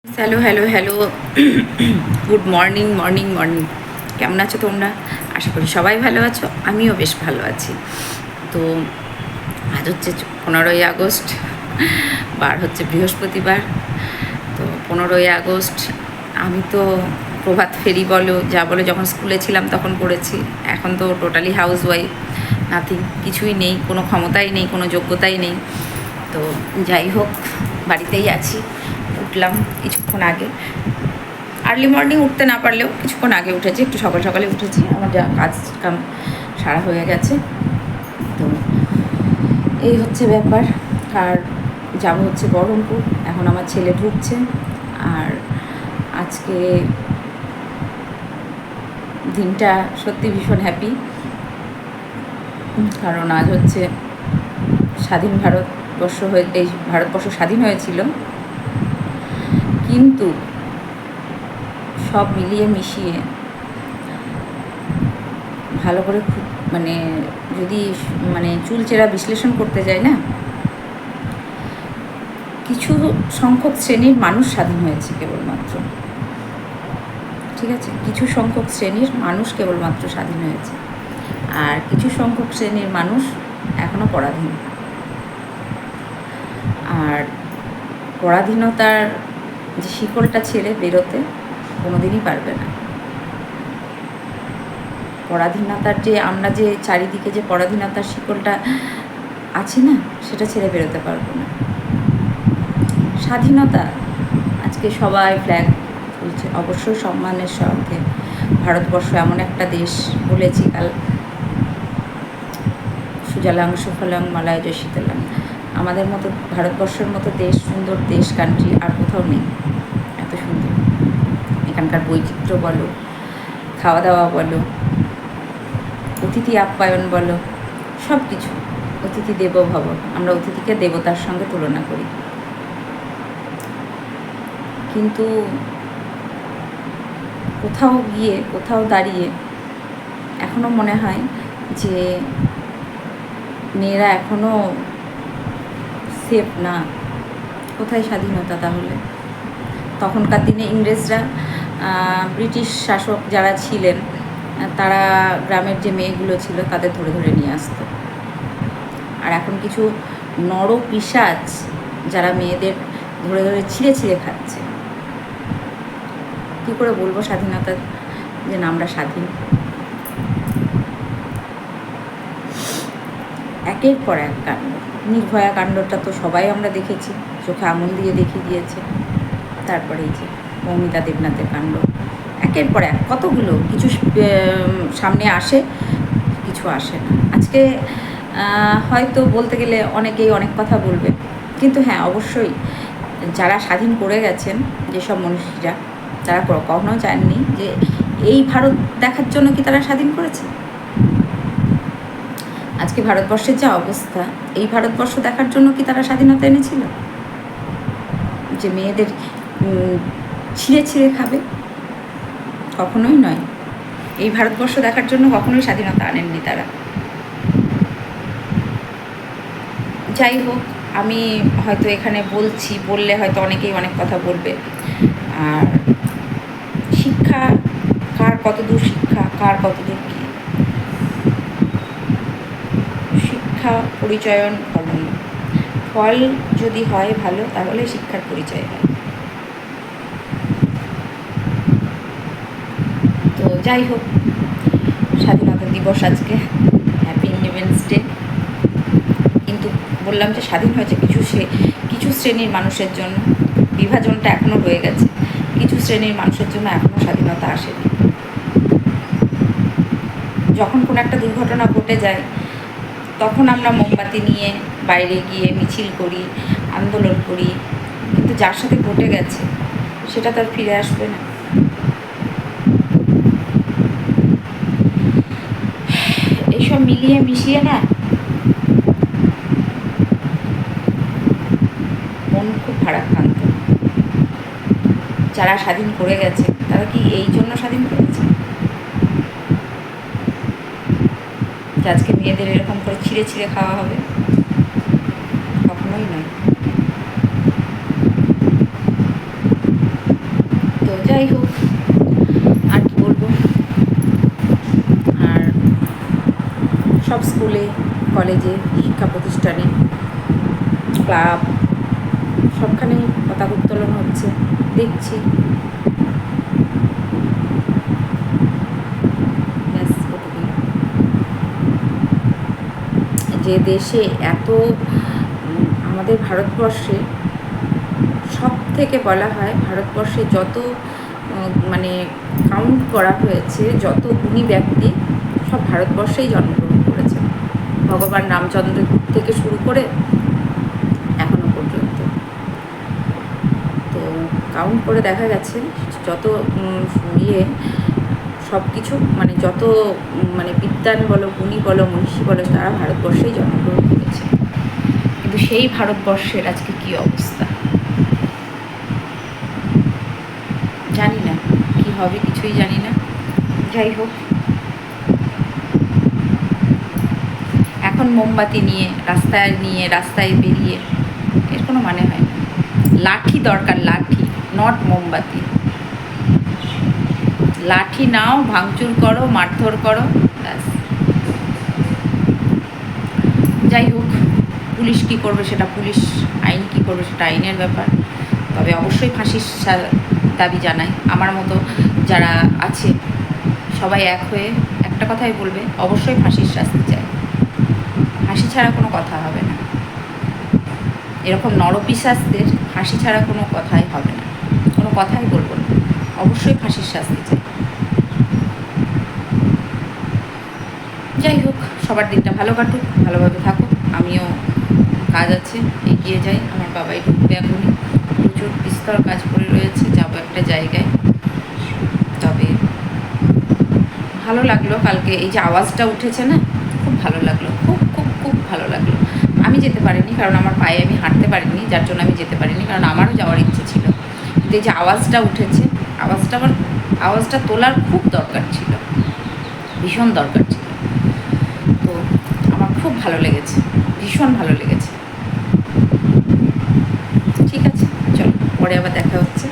Hello hello hello good morning morning morning. কেমন আছো তোমরা? আশা করি সবাই ভালো আছো, আমিও বেশ ভালো আছি। তো আজ হচ্ছে 15ই আগস্ট, বার হচ্ছে বৃহস্পতিবার। তো 15ই আগস্ট আমি তো প্রভাত ফেরি বলো যা বলে যখন স্কুলে ছিলাম তখন করেছি। এখন তো টোটালি হাউস ওয়াইফ, নাথিং, কিছুই নেই, কোনো ক্ষমতাই নেই, কোনো যোগ্যতাই নেই। তো যাই হোক, বাড়িতেই আছি। উঠলাম কিছুক্ষণ আগে, আর্লি মর্নিং উঠতে না পারলেও কিছুক্ষণ আগে উঠেছি, একটু সকাল সকালে উঠেছি। আমার যা কাজ কাম সারা হয়ে গেছে। তো এই হচ্ছে ব্যাপার। আর যাব হচ্ছে বহরমপুর, এখন আমার ছেলে ঢুকছে। আর আজকে দিনটা সত্যি ভীষণ হ্যাপি, কারণ আজ হচ্ছে স্বাধীন ভারতবর্ষ হয়ে এই ভারতবর্ষ স্বাধীন হয়েছিল। কিন্তু সব মিলিয়ে মিশিয়ে ভালো করে খুব মানে যদি চুলচেরা বিশ্লেষণ করতে যায় না, কিছু সংখ্যক শ্রেণীর মানুষ স্বাধীন হয়েছে কেবলমাত্র। ঠিক আছে, কিছু সংখ্যক শ্রেণীর মানুষ কেবলমাত্র স্বাধীন হয়েছে, আর কিছু সংখ্যক শ্রেণীর মানুষ এখনও পরাধীন। আর পরাধীনতার যে শিকলটা ছেড়ে বেরোতে কোনোদিনই পারবে না। পরাধীনতার যে আমরা যে চারিদিকে যে পরাধীনতার শিকলটা আছে না, সেটা ছেড়ে বেরোতে পারবো না। স্বাধীনতা আজকে সবাই ফ্ল্যাগ তুলছে, অবশ্যই সম্মানের সাথে। ভারতবর্ষ এমন একটা দেশ, বলেছি কাল, সুজলাং সুফলাং মালায় শীতলাং। আমাদের মতো ভারতবর্ষের মতো দেশ, সুন্দর দেশ, কান্ট্রি আর কোথাও নেই এত সুন্দর। এখানকার বৈচিত্র্য বলো, খাওয়া দাওয়া বলো, অতিথি আপ্যায়ন বলো, সব কিছু। অতিথি দেবো ভব, আমরা অতিথিকে দেবতার সঙ্গে তুলনা করি। কিন্তু কোথাও গিয়ে, কোথাও দাঁড়িয়ে এখনও মনে হয় যে মেয়েরা এখনও সেফ না। কোথায় স্বাধীনতা তাহলে? তখনকার দিনে ইংরেজরা, ব্রিটিশ শাসক যারা ছিলেন, তারা গ্রামের যে মেয়েগুলো ছিল তাদের ধরে ধরে নিয়ে আসতো। আর এখন কিছু নরপিশাচ যারা মেয়েদের ধরে ধরে ছিঁড়ে ছিঁড়ে খাচ্ছে। কী করে বলবো স্বাধীনতার যে না আমরা স্বাধীন? একের পর এক কাণ্ড, নির্ভয়া কাণ্ডটা তো সবাই আমরা দেখেছি, চোখে আঙুল দিয়ে দেখিয়ে দিয়েছে। তারপরে এই যে মৌমিতা দেবনাথের কাণ্ড, একের পর এক কতগুলো, কিছু সামনে আসে, কিছু আসে না। আজকে হয়তো বলতে গেলে অনেকেই অনেক কথা বলবে, কিন্তু হ্যাঁ, অবশ্যই যারা স্বাধীন করে গেছেন, যেসব মনীষীরা, তারা কখনো চাননি যে এই ভারত দেখার জন্য কি তারা স্বাধীন করেছে। আজকে ভারতবর্ষের যা অবস্থা, এই ভারতবর্ষ দেখার জন্য কি তারা স্বাধীনতা এনেছিল? যে মেয়েদের ছিঁড়ে ছিঁড়ে খাবে? কখনোই নয়। এই ভারতবর্ষ দেখার জন্য কখনোই স্বাধীনতা আনেননি তারা। যাই হোক, আমি হয়তো এখানে বললে হয়তো অনেকেই অনেক কথা বলবে। আর শিক্ষা, কার কতদূর শিক্ষা, কার কতদূর কী, শিক্ষা পরিচয়ন ফলন, ফল যদি হয় ভালো, তাহলে শিক্ষার পরিচয় হয়। তো যাই হোক, স্বাধীনতা দিবস আজকে, হ্যাপি ইন্ডিপেন্ডেন্স ডে। কিন্তু বললাম যে স্বাধীন হয়েছে কিছু শ্রেণীর মানুষের জন্য। বিভাজনটা এখনও রয়ে গেছে, কিছু শ্রেণীর মানুষের জন্য এখনও স্বাধীনতা আসেনি। যখন কোনো একটা দুর্ঘটনা ঘটে যায়, তখন আমরা মোমবাতি নিয়ে বাইরে গিয়ে মিছিল করি, আন্দোলন করি, কিন্তু যার সাথে ঘটে গেছে সেটা তার ফিরে আসবে না। এইসব মিলিয়ে মিশিয়ে না মন খুব ভারাক্রান্ত। যারা স্বাধীন করে গেছে তারা কি এই জন্য স্বাধীন করেছে যে আজকে মেয়েদের এরকম করে ছিঁড়ে ছিঁড়ে খাওয়া হবে? কখনোই নয়। স্কুলে, কলেজে, শিক্ষা প্রতিষ্ঠানে, ক্লাব, সবখানেই পতাকা উত্তোলন হচ্ছে, দেখছি। ব্যাস ওটুকুই। যে দেশে এত আমাদের ভারতবর্ষে সব থেকে বলা হয় ভারতবর্ষে যত মানে কাউন্ট করা হয়েছে, যত গুণী ব্যক্তি সব ভারতবর্ষেই জন্মগ্রহণ করেছে, ভগবান রামচন্দ্র থেকে শুরু করে এখনো পর্যন্ত। তো কাউন্ট করে দেখা গেছে যত সব কিছু মানে যত মানে বিদ্বান বলো, গুণী বলো, মনীষী বলো, তারা ভারতবর্ষেই জন্মগ্রহণ করেছে। কিন্তু সেই ভারতবর্ষের আজকে কী অবস্থা জানি না, কি হবে কিছুই জানি না। যাই হোক, এখন মোমবাতি নিয়ে রাস্তায় বেরিয়ে এর কোনো মানে হয় না। লাঠি দরকার, লাঠি, নট মোমবাতি। লাঠি নাও, ভাঙচুর করো, মারধর করো, ব্যাস। যাই হোক, পুলিশ কী করবে সেটা পুলিশ, আইন কী করবে সেটা আইনের ব্যাপার। তবে অবশ্যই ফাঁসির দাবি জানাই। আমার মতো যারা আছে সবাই এক হয়ে একটা কথাই বলবে, অবশ্যই ফাঁসির শাস্তি চাই। ফাঁসি ছাড়া কোনো কথা হবে না। এরকম নরপিশাচদের ফাঁসি ছাড়া কোনো কথাই হবে না, কোনো কথাই বলবো না। অবশ্যই ফাঁসির শাস্তি চাই। যাই হোক, সবার দিনটা ভালো কাটুক, ভালোভাবে থাকুক। আমিও কাজ আছে, এগিয়ে যাই। আমার বাবাই ঢুকবে এখনই, প্রচুর বিস্তর কাজ পড়ে রয়েছে, যাবো একটা জায়গায়। তবে ভালো লাগলো কালকে এই যে আওয়াজটা উঠেছে না, খুব ভালো লাগলো, খুব খুব খুব ভালো লাগলো। আমি যেতে পারিনি কারণ আমার পায়ে আমি হাঁটতে পারিনি, যার জন্য আমি যেতে পারিনি, কারণ আমারও যাওয়ার ইচ্ছে ছিল। কিন্তু এই যে আওয়াজটা উঠেছে, আওয়াজটা তোলার খুব দরকার ছিল, ভীষণ দরকার ছিল। তো আমার খুব ভালো লেগেছে, ভীষণ ভালো লেগেছে। ঠিক আছে, চলো পরে আবার দেখা হচ্ছে।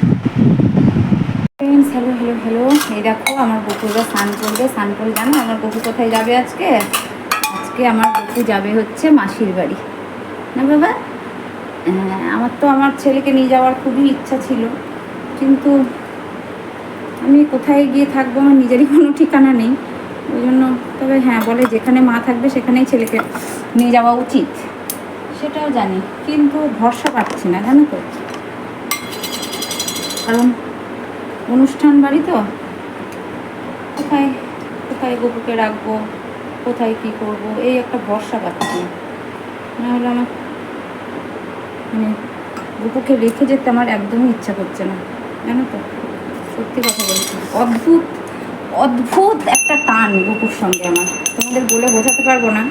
হ্যালো হ্যালো হ্যালো, এই দেখো আমার বকুরা স্নান করবে। স্নান করে জানো আমার বকু কোথায় যাবে আজকে? আজকে আমার বকু যাবে হচ্ছে মাসির বাড়ি। না বাবা, আমার তো আমার ছেলেকে নিয়ে যাওয়ার খুবই ইচ্ছা ছিল, কিন্তু আমি কোথায় গিয়ে থাকবো আমার নিজেরই কোনো ঠিকানা নেই, ওই জন্য। তবে হ্যাঁ, বলে যেখানে মা থাকবে সেখানেই ছেলেকে নিয়ে যাওয়া উচিত, সেটাও জানি, কিন্তু ভরসা পাচ্ছি না জানো তো। কারণ অনুষ্ঠান বাড়ি তো, কোথায় কোথায় গপুকে রাখবো, কোথায় কী করব, এই একটা ভরসা পাচ্ছি না। হলে আমার মানে গপুকে রেখে যেতে আমার একদমই ইচ্ছা করছে না জানো তো, সত্যি কথা বলছি। অদ্ভুত অদ্ভুত একটা টান গপুর সঙ্গে আমার, তোমাদের বলে বোঝাতে পারবো না।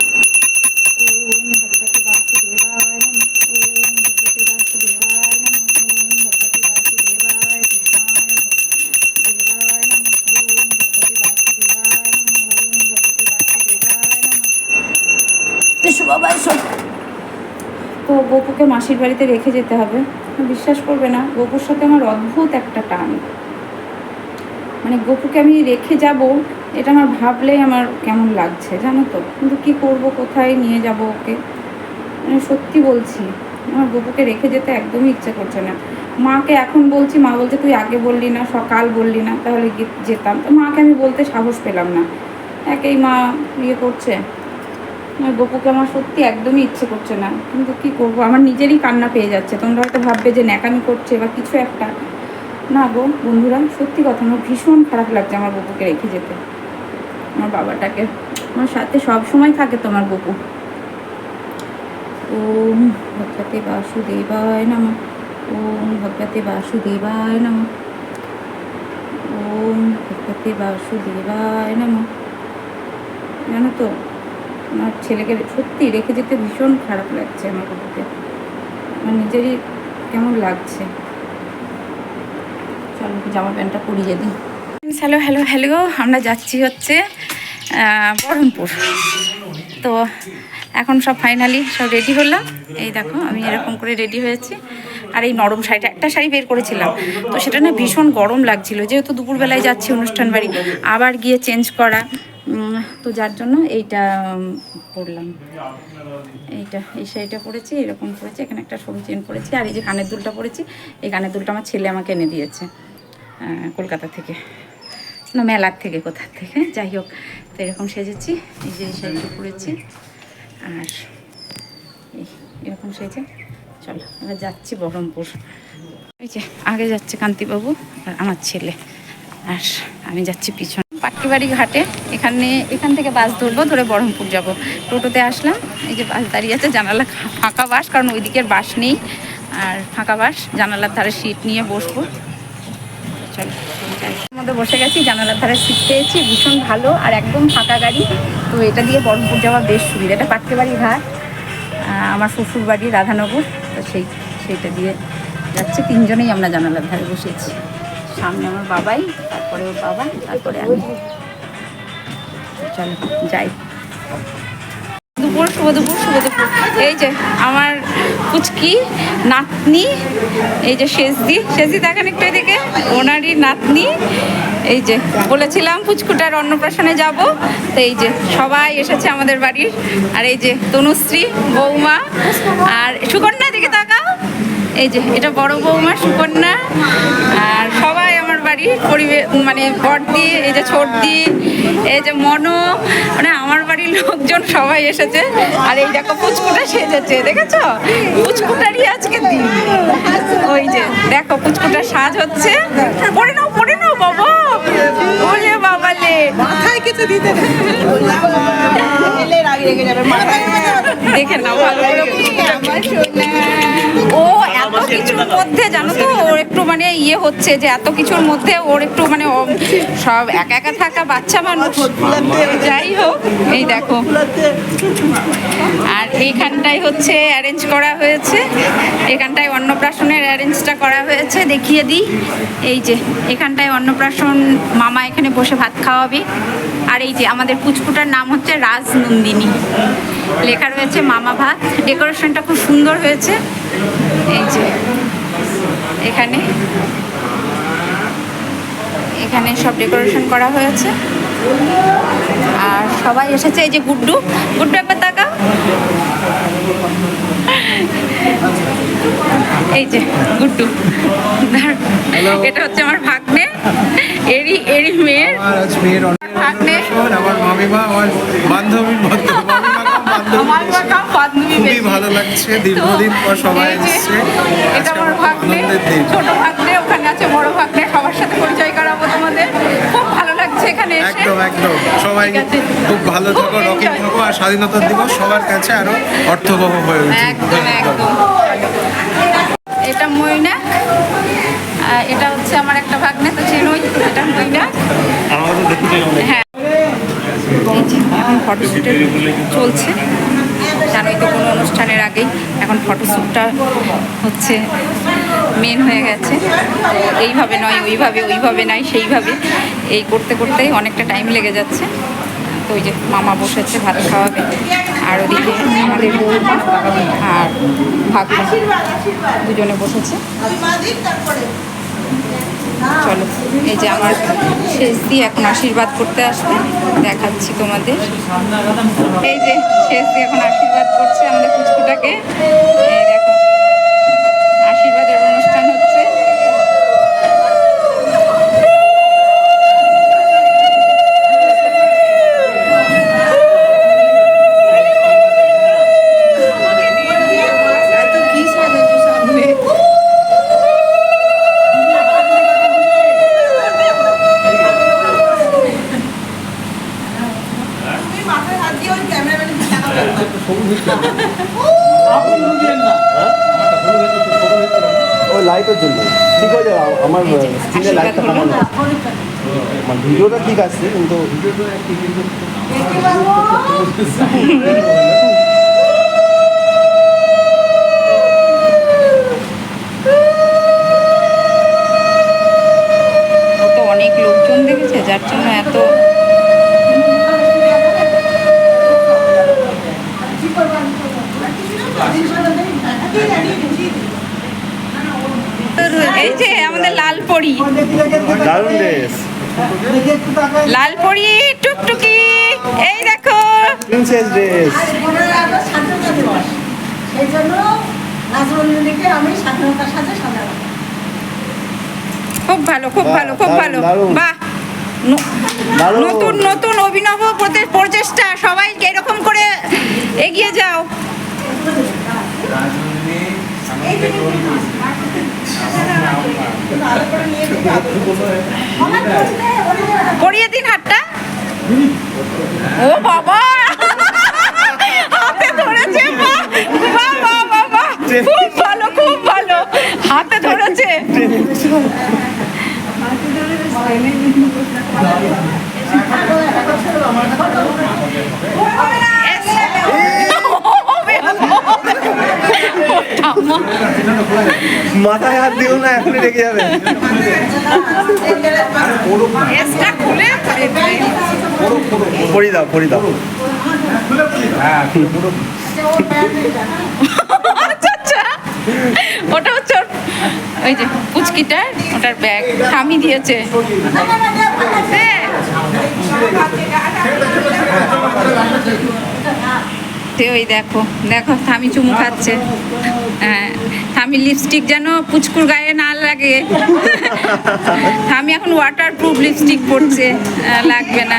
বাবা এসব। তো গপুকে মাসির বাড়িতে রেখে যেতে হবে। বিশ্বাস করবে না, গপুর সাথে আমার অদ্ভুত একটা টান। মানে গপুকে আমি রেখে যাব, এটা আমার ভাবলেই আমার কেমন লাগছে জানো তো। কিন্তু কী করব, কোথায় নিয়ে যাব ওকে, মানে সত্যি বলছি আমার গপুকে রেখে যেতে একদমই ইচ্ছে করছে না। মাকে এখন বলছি, মা বলছে তুই আগে বললি না, সকাল বললি না, তাহলে যেতাম। তো মাকে আমি বলতে সাহস পেলাম না, একেই মা ইয়ে করছে। গপুকে আমার সত্যি একদমই ইচ্ছে করছে না, কিন্তু কী করবো, আমার নিজেরই কান্না পেয়ে যাচ্ছে। তোমরা হয়তো ভাববে যে ন্যাকামি করছে বা কিছু একটা, না গো বন্ধুরা, সত্যি কথা, আমার ভীষণ খারাপ লাগছে আমার গপুকে রেখে যেতে। আমার বাবাটাকে আমার সাথে সব সময় থাকে তোমার গপু। ওম ভগবতে বাসুদেবায় নমঃ, ওম ভগবতে বাসুদেবায় নমঃ, ওম ভগবতে বাসুদেবায় নমঃ। জানো তো, আমার ছেলেকে সত্যি রেখে যেতে ভীষণ খারাপ লাগছে আমার গপুকে, আমার নিজেরই কেমন লাগছে। চলো জামা প্যান্টটা পরিয়ে দিই। হ্যালো হ্যালো হ্যালো, আমরা যাচ্ছি হচ্ছে বহরমপুর। তো এখন সব ফাইনালি সব রেডি হলাম, এই দেখো আমি এরকম করে রেডি হয়েছি। আর এই নরম শাড়িটা, একটা শাড়ি বের করেছিলাম, তো সেটা না ভীষণ গরম লাগছিল, যেহেতু দুপুরবেলায় যাচ্ছি অনুষ্ঠান বাড়ি, আবার গিয়ে চেঞ্জ করা, তো যার জন্য এইটা পরলাম। এই শাড়িটা পরেছি, এরকম পরেছি, এখানে একটা সরু চেন পরেছি, আর এই যে কানের দুলটা পরেছি, এই কানের দুলটা আমার ছেলে আমাকে এনে দিয়েছে কলকাতা থেকে, না মেলার থেকে, কোথার থেকে, যাই হোক। তো এরকম সেজেছি, এই যে এই শাড়িটা পরেছি, আর এরকম সেজে চলো এবার যাচ্ছি বহরমপুর। এই যে আগে যাচ্ছে কান্তিবাবু আর আমার ছেলে, আর আমি যাচ্ছি পিছনে পাটকিবাড়ি ঘাটে। এখান থেকে বাস ধরবো, ধরে বহরমপুর যাব। টোটোতে আসলাম, এই যে বাস দাঁড়িয়ে আছে, জানালা ফাঁকা বাস, কারণ ওই দিকের বাস নেই, আর ফাঁকা বাস, জানালার ধারে সিট নিয়ে বসবো। চলো মধ্যে বসে গেছি, জানালার ধারে সিট পেয়েছি, ভীষণ ভালো, আর একদম ফাঁকা গাড়ি। তো এটা দিয়ে বহরমপুর যাওয়া বেশ সুবিধা। এটা পাটকিবাড়ি ঘাট, আমার শ্বশুর বাড়ি রাধানগর, তো সেইটা দিয়ে যাচ্ছে। তিনজনেই আমরা জানালার ধারে বসেছি, সামনে আমার বাবাই, তারপরে ওর বাবা, তারপরে আমি। চলো যাই। শুভ দুপুর। এই যে আমার পুচকি নাতনি, এই যে শেষদি দেখেন একটু এদিকে, ওনারই নাতনি। এই যে বলেছিলাম পুচকুটার অন্নপ্রাশনে যাব, তো এই যে সবাই এসেছে আমাদের বাড়ির। আর এই যে তনুশ্রী বৌমা, আর সুকন্যা দিকে তাকাও, এই যে এটা বড় বৌমা সুকন্যা, আর সবাই আমার বাড়ির পরিবেশ, মানে বড়দি, এই যে ছোটদি, এই যে মনো, মানে আমার বাড়ির লোকজন সবাই এসেছে। আর এই দেখো পুচকুটা সেজেছে, দেখেছো? পুচকুটারই আজকে দিন। ওই যে দেখো পুচকুটার সাজ হচ্ছে, পড়ে নাও বাবা, বলে বাবালে মাথায় কিছু দিতে দেখে নাও ভালো করে। ও এত কিছুর মধ্যে জানো তো, ওর একটু মানে ইয়ে হচ্ছে যে এত কিছুর মধ্যে ওর একটু মানে সব একা একা থাকা বাচ্চা মানুষ, যাই হোক। এই দেখো, আর এইখানটাই হচ্ছে অ্যারেঞ্জ করা হয়েছে, এখানটায় অন্নপ্রাশনের অ্যারেঞ্জটা করা হয়েছে, দেখিয়ে দিই। এই যে এখানটায় অন্নপ্রাশন, মামা এখানে বসে ভাত খাওয়াবে। আর এই যে আমাদের পুচকুটার নাম হচ্ছে রাজনন্দিনী, লেখা রয়েছে মামা ভাত। ডেকোরেশনটা খুব সুন্দর হয়েছে। এই যে এখানে সব ডেকোরেশন করা হয়েছে, আর সবাই এসেছে। এই যে গুড্ডু একবার তাকাও, এই যে গুড্ডু, এটা হচ্ছে আমার ভাগ্নে, এরই মেয়ের ভাগ্নে, আমার মামিমা, আমার বান্ধবী, খুবই ভালো লাগছে, দীর্ঘদিন পর সবাই এসেছে। এটা আমার ভাগ্নে, ছোট ভাগ্নে, ওখানে আছে বড় ভাগ্নে, সবার সাথে পরিচয় করাবো তোমাদের। খুব ভালো লাগছে এখানে এসে। একদম সবাই খুব ভালো থাকো, রকি থাকো, আর স্বাধীনতা দিবস সবার কাছে আরো অর্থবহ হয়ে উঠুক। একদম। এটা মৈনাক, এটা হচ্ছে আমার একটা ভাগ্নে, তো চেনই, এটা মৈনাক। হ্যাঁ, এখন ফটোশ্যুট চলছে, জানোই তো কোনো অনুষ্ঠানের আগেই এখন ফটোশ্যুটটা হচ্ছে মেন হয়ে গেছে। এইভাবে নয় ওইভাবে নয় সেইভাবে, এই করতে করতেই অনেকটা টাইম লেগে যাচ্ছে। তো ওই যে মামা বসেছে ভাত খাওয়াবে, আর ওদিকে আমাদের বৌমা আর ভাগ্না দুজনে বসেছে। চলো, এই যে আমার শেষ দিয়ে এখন আশীর্বাদ করতে আসবে, দেখাচ্ছি তোমাদের। এই যে শেষ দিয়ে এখন আশীর্বাদ করছে আমাদের পুচকুটাকে, দেখো আশীর্বাদের অনুষ্ঠান হচ্ছে। ওই লাইটের জন্য ঠিক হয়ে যাবে, আমার স্ক্রিনে লাইটটা কমানো, মানে ভিডিওটা ঠিক আছে কিন্তু অনেক লোকজন দেখেছে, যার জন্য এত এই যে আমাদের লাল পরি, দারুণ ড্রেস, লাল পরি টুকটুকি, এই দেখো প্রিন্সেস ড্রেস। স্বাধীনতা দিবস, সেই জন্য নাজরুলকে আমি স্বাধীনতার সাথে সাজাবো। খুব ভালো, খুব ভালো, খুব ভালো। দারুণ। বাহ, দারুণ। নতুন নতুন অভিনব প্রচেষ্টা, সবাই এরকম করে এগিয়ে যাও। পরিয়ে দিন হাতটা। ও বাবা, হাতে ধরেছে, বাহ, বাহ, বাহ, বাহ, বাহ। খুব ভালো, খুব ভালো, হাতে ধরেছে। মাথায় হাত দিও না, এখনই রেখে যাবে। এসটা খুলে পরি দাও, পরি দাও। আচ্ছা আচ্ছা, ওটা হচ্ছে ওই যে পুচকিটার, ওটার ব্যাগ থামি দিয়েছে। ওই দেখো দেখো, থামি চুমু খাচ্ছে। হ্যাঁ, থামি লিপস্টিক যেন পুচকুর গায়ে না লাগে। থামি এখন ওয়াটার প্রুফ লিপস্টিক পরছে, লাগবে না।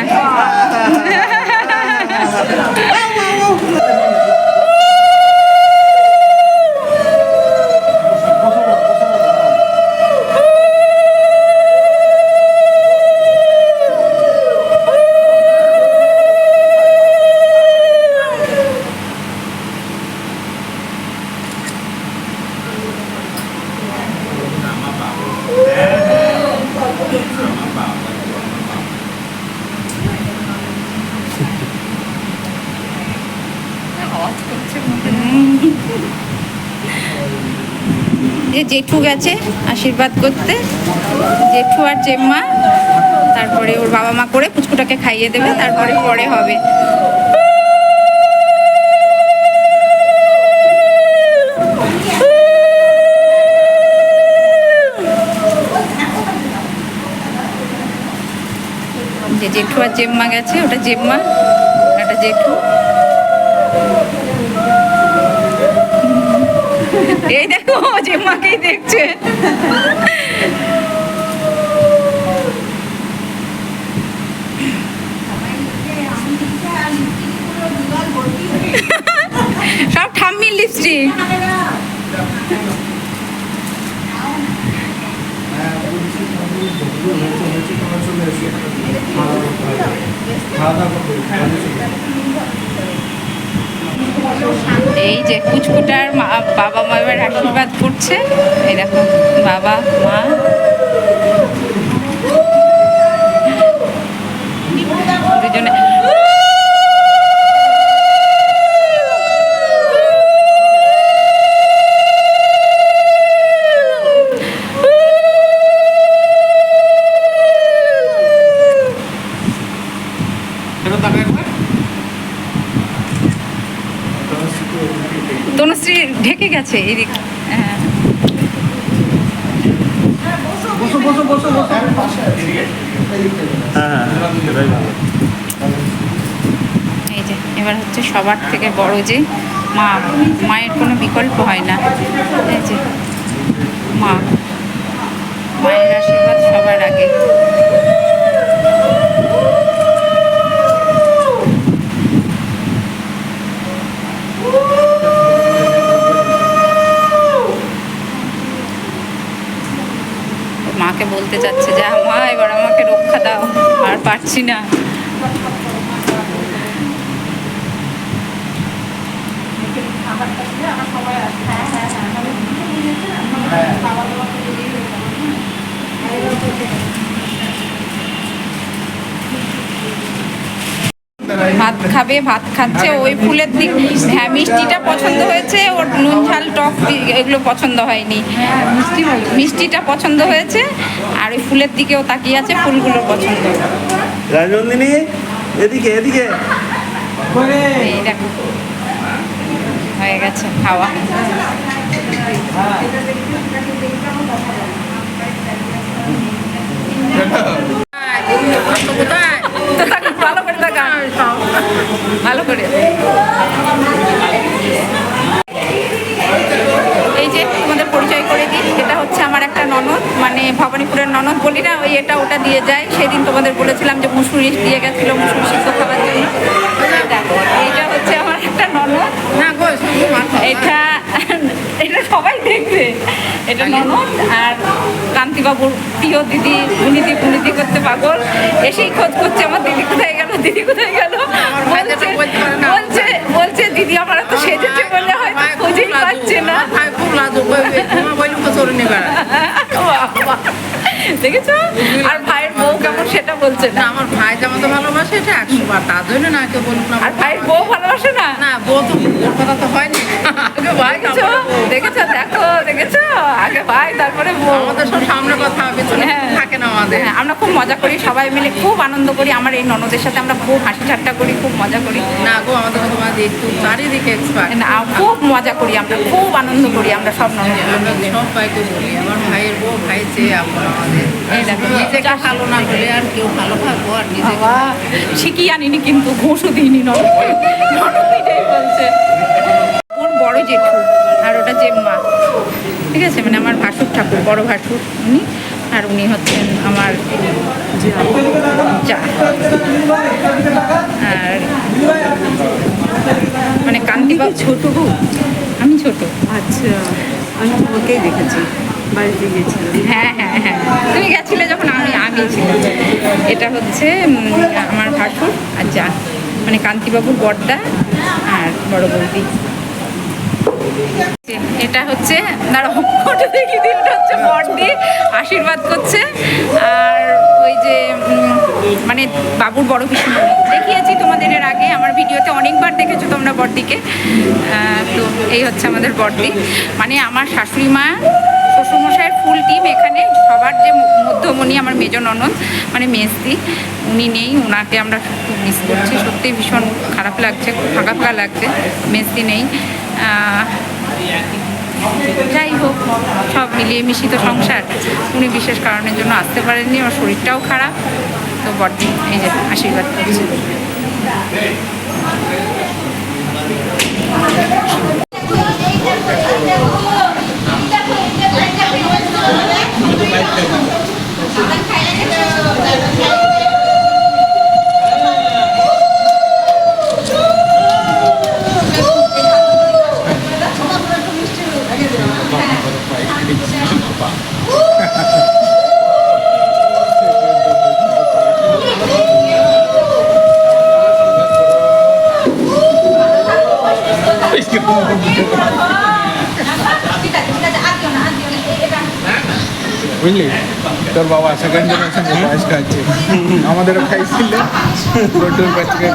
যে জেঠু গেছে আশীর্বাদ করতে, জেঠু আর জেম্মা, তারপরে ওর বাবা মা করে পুচকুটাকে খাইয়ে দেবে, তারপরে পরে হবে। যে জেঠু আর জেম্মা গেছে, ওটা জেম্মা, ওটা জেঠু। এই দেখো, জেম্মাকেই দেখছে। সব ঠাম্মির লিপস্টিক। এই যে কুচকুটার বাবা মা এবার আশীর্বাদ করছে। এই দেখো বাবা মা, দুজনে। তনুশ্রী ঢেকে গেছে এদিক। হ্যাঁ, এই যে এবার হচ্ছে সবার থেকে বড় যে মা, মায়ের কোনো বিকল্প হয় না। এই যে মা, মায়ের আশীর্বাদ সবার আগে। মাকে বলতে চাচ্ছে যে মা এবার আমাকে রক্ষা দাও, আর পারছি না। ভাত খাবে, ভাত খাচ্ছে। ওই ফুলের দিক, হ্যাঁ মিষ্টিটা পছন্দ হয়েছে, ওর নুন ঝাল টক এগুলো পছন্দ হয়নি, মিষ্টিটা পছন্দ হয়েছে। আর ওই ফুলের দিকেও তাকিয়ে আছে, ফুলগুলো পছন্দ। রাজনন্দিনী এদিকে, এদিকে। এই দেখো হয়ে গেছে খাওয়া। ভবানীপুরের ননদ বলি না, ওই এটা ওটা দিয়ে যায়। সেদিন তোমাদের বলেছিলাম যে মুসুরি দিয়ে গেছিলো, মুসুরি সিদ্ধ খাওয়ার জন্য। দেখো এইটা হচ্ছে আমার একটা ননদ, এটা এটা সবাই দেখবে, এটা ননদ। আর কান্তিবাবুর প্রিয় দিদি গুণিতি করতে পাগল, এসেই খোঁজ করছে আমার দিদি কোথায় গেল, দিদি কোথায় গেল। বলছে বলছে দিদি আমার তো সেজেছে বলে হয়তো খোঁজেই পাচ্ছে না। দেখেছো? আর ভাইয়ের বউ কেমন সেটা বলছে না। আমার ভাই যেমন তো ভালোবাসে এটা 100 বার, তার জন্য না কেউ বলুক না। আর ভাইয়ের বউ ভালোবাসে না। না বউ তো ওর কথা তো হয়নি, আগে ভাই দেখেছো দেখেছো দেখো দেখেছো, আগে ভাই তারপরে বউ। আমাদের সব সামনে কথা পেছনে থাকে না আমাদের। হ্যাঁ, আমরা খুব মজা করি, সবাই মিলে খুব আনন্দ করি। আমার এই ননদের সাথে আমরা খুব হাসি ঠাট্টা করি, খুব মজা করি। না গো আমাদের কথা মানে একটু চারিদিকে এক্সপার্ট। না, খুব মজা করি আমরা, খুব আনন্দ করি আমরা সব ননদ। আমরা সব ভাইকে বলি আমার ভাইয়ের বউ ভাই চেয়ে আপন আমাদের। এই দেখো নিজেকে ভালো না হলে আর কেউ ভালো থাকবো আর নিজেকে বাবা শিখিয়ে আনিনি কিন্তু ঘুষও দিইনি ননদ এটাই বলছে। ওর বড় জেঠু আর ওটা জেম্মা, ঠিক আছে, মানে আমার ভাসুর ঠাকুর, বড় ভাসুর উনি, আর উনি হচ্ছেন আমার যা। আর মানে কান্তিবাবু ছোট বউ, আমি ছোট। আচ্ছা, আমি তোমাকেই দেখেছি, বাড়িতে গেছিলাম। হ্যাঁ হ্যাঁ হ্যাঁ, তুমি গেছিলে যখন আমি ছিলাম। এটা হচ্ছে আমার ভাসুর আর যা, মানে কান্তিবাবুর বড়দা আর বড় বৌদি। এটা হচ্ছে দাঁড়াও ফটো দেখি দিন, হচ্ছে বড়দি আশীর্বাদ করছে। আর ওই যে মানে বাবুর বড় পিসিমণি দেখিয়েছি তোমাদের এর আগে আমার ভিডিওতে, অনেকবার দেখেছো তোমরা বড়দিকে। তো এই হচ্ছে আমাদের বড়দি, মানে আমার শাশুড়ি মা শ্বশুরমশাইয়ের ফুল টিম এখানে। সবার যে মধ্যমণি আমার মেজ ননদ মানে মেজদি, উনি নেই, ওনাকে আমরা খুব মিস করছি, সত্যিই ভীষণ খারাপ লাগছে, খুব ফাঁকা ফাঁকা লাগছে, মেজদি নেই। যাই হোক, সব মিলিয়ে মিশিত সংসার। উনি বিশেষ কারণের জন্য আসতে পারেননি, ওর শরীরটাও খারাপ। তো বড়দি এই যে আশীর্বাদ করছে। বুঝলি, তোর বাবা সেকেন্ড জেনারেশন পায়েস খাচ্ছে, আমাদেরও খাইছিল, রোডুর বাচ্চাকে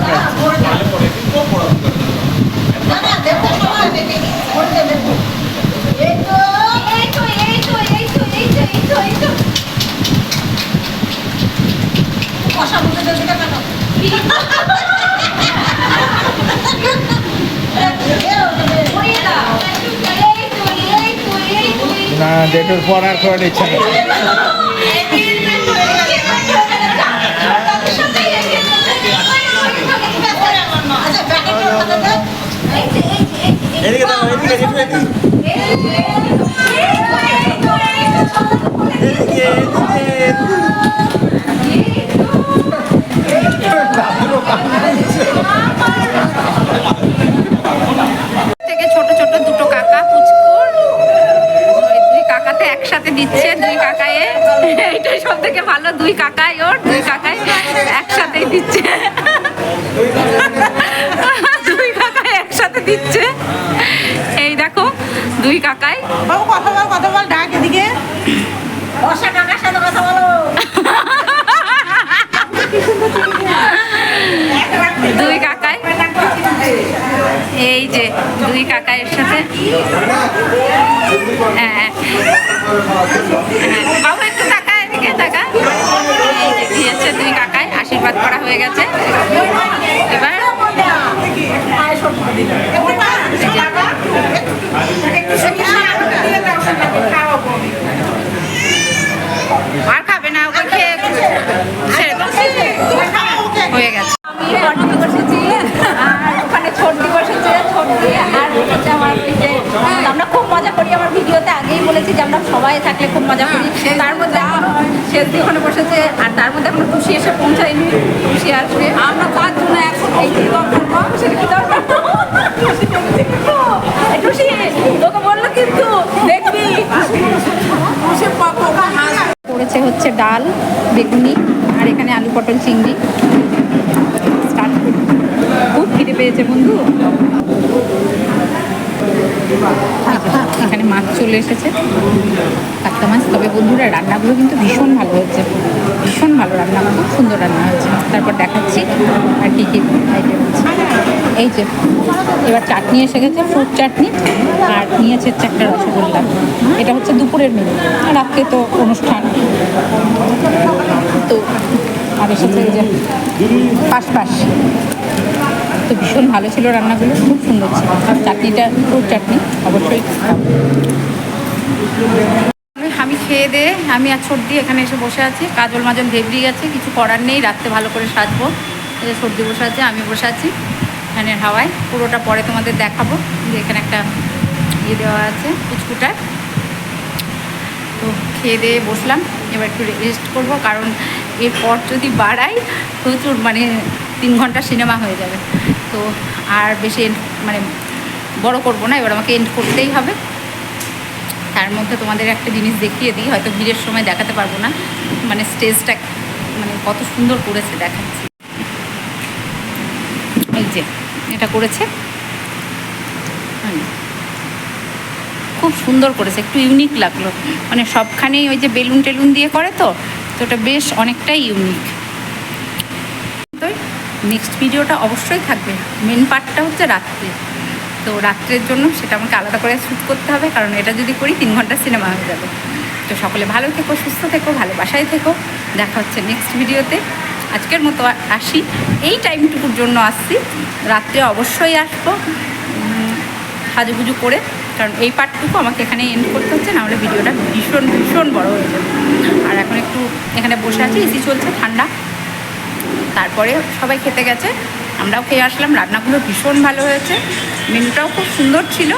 না, ডেটের পর আর করার ইচ্ছা নেই। এদিকে দাও, এদিকে এদিকে থেকে ছোট ছোট দুটো কাকা পুচকুর, ওই দুই কাকাতে একসাথে দিচ্ছে, দুই কাকায় এইটাই সব থেকে ভালো, দুই কাকাই ওর, দুই কাকাই একসাথেই দিচ্ছে, দুই কাকাই একসাথে দিচ্ছে। এই দেখো দুই কাকাই। বাবু কথা বল ডাক এদিকে। বর্ষা কাকার সাথে কথা বলো। দুই কাকাই, এই যে দুই কাকাইয়ের সাথে। হ্যাঁ বাবু একটু টাকা এদিকে টাকা। এই যে দিয়েছে দুই কাকাই, আশীর্বাদ করা হয়ে গেছে। এবার আর খাবে না, ওকে খেয়ে হয়ে গেছে। আমি বর্ণাতে বসেছি আর ওখানে ছোটদি বসেছে, ছোটদি আর হচ্ছে আমার আমরা খুব মজা করি। আমার ভিডিওতে আগেই বলেছি যে আমরা সবাই থাকলে খুব মজা করি, তার মধ্যে আমার শেষ দিয়ে ওখানে বসেছে, আর তার মধ্যে এখনো খুশি এসে পৌঁছায়নি। খুশি আসবে, আমরা তার জন্য এখন এই যে দরকার কম, সেটা কি দরকার? খুশি বলেছে কিন্তু, এই খুশি তোকে বললো কিন্তু দেখবি খুশি পাবো। করেছে হচ্ছে ডাল, বেগুনি, আর এখানে আলু পটল চিংড়ি। স্টার্ট করি, খুব খিদে পেয়েছে বন্ধু। এখানে মাছ চলে এসেছে, কাতলা মাছ। তবে বন্ধুরা রান্নাগুলো কিন্তু ভীষণ ভালো হয়েছে, ভীষণ ভালো রান্না, খুব সুন্দর রান্না হয়েছে। তারপর দেখাচ্ছি আর কী কী আইটেম আছে। এই যে এবার চাটনি এসে গেছে, ফ্রুট চাটনি, আর নিয়েছে হচ্ছে একটা রসগোল্লা। এটা হচ্ছে দুপুরের মেনু, রাত্রে তো অনুষ্ঠান। তো আর এসেছে এই যে পাশ তো ভীষণ ভালো ছিল রান্নাগুলো, খুব সুন্দর ছিল। আর চাটনিটা ফ্রুট চাটনি অবশ্যই। আমি খেয়ে দিয়ে আমি আর সর্দি এখানে এসে বসে আছি। কাজল মাজল ভেবরি গেছে, কিছু করার নেই, রাত্রে ভালো করে সাজবো। এই যে সর্দি বসে আছে, আমি বসে আছি ফ্যানের হাওয়ায়। পুরোটা পরে তোমাদের দেখাবো। যে এখানে একটা ইয়ে দেওয়া আছে কুচকুটার। তো খেয়ে দিয়ে বসলাম, এবার একটু রেস্ট করবো, কারণ এরপর যদি বাড়াই প্রচুর মানে 3 ঘন্টা সিনেমা হয়ে যাবে। তো আর বেশি মানে বড় করবো না, এবার আমাকে এন্ড করতেই হবে। তার মধ্যে তোমাদের একটা জিনিস দেখিয়ে দিই, হয়তো ভিড়ের সময় দেখাতে পারবো না, মানে স্টেজটা মানে কত সুন্দর করেছে দেখাচ্ছি। এই যে এটা করেছে, খুব সুন্দর করেছে, একটু ইউনিক লাগলো। মানে সবখানেই ওই যে বেলুন টেলুন দিয়ে করে, তো ওটা বেশ অনেকটাই ইউনিক। তো নেক্সট ভিডিওটা অবশ্যই থাকবে। মেন পার্টটা হচ্ছে রাত্রে, তো রাত্রের জন্য সেটা আমাকে আলাদা করে শ্যুট করতে হবে, কারণ এটা যদি করি 3 ঘন্টা সিনেমা হয়ে যাবে। তো সকলে ভালো থেকো, সুস্থ থেকো, ভালোবাসায় থেকো। দেখা হচ্ছে নেক্সট ভিডিওতে। আজকের মতো আসি, এই টাইমটুকুর জন্য আসছি, রাত্রে অবশ্যই আসবো সাজুগুজু করে, কারণ এই পার্টটুকু আমাকে এখানে এন্ড করতে হচ্ছে, নাহলে ভিডিওটা ভীষণ ভীষণ বড় হয়ে যাবে। আর এখন একটু এখানে বসে আছি, এসি চলছে, ঠান্ডা। তারপরে সবাই খেতে গেছে, আমরাও খেয়ে আসলাম। রান্নাগুলো ভীষণ ভালো হয়েছে, মেনুটাও খুব সুন্দর ছিল।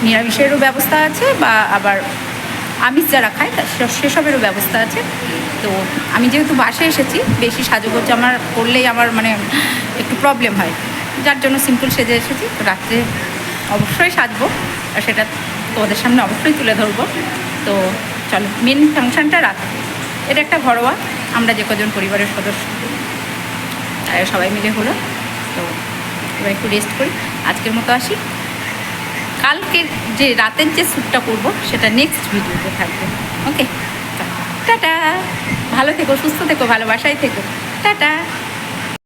নিরামিষেরও ব্যবস্থা আছে, বা আবার আমিষ যারা খায় সেসবেরও ব্যবস্থা আছে। তো আমি যেহেতু বাসে এসেছি, বেশি সাজুগোজ আমার করলেই আমার মানে একটু প্রবলেম হয়, যার জন্য সিম্পল সেজে এসেছি। তো রাত্রে অবশ্যই সাজবো, আর সেটা তোমাদের সামনে অবশ্যই তুলে ধরবো। তো চলো, মেন ফাংশানটা রাত্রে। এটা একটা ঘরোয়া, আমরা যে কজন পরিবারের সদস্য তারা সবাই মিলে হলো। তো এবার একটু রেস্ট করি, আজকের মতো আসি। কালকে যে রাতের যে শ্যুটটা করবো সেটা নেক্সট ভিডিওতে থাকবে। ওকে, টাটা, ভালো থেকো, সুস্থ থেকো, ভালোবাসায় থেকো, টাটা।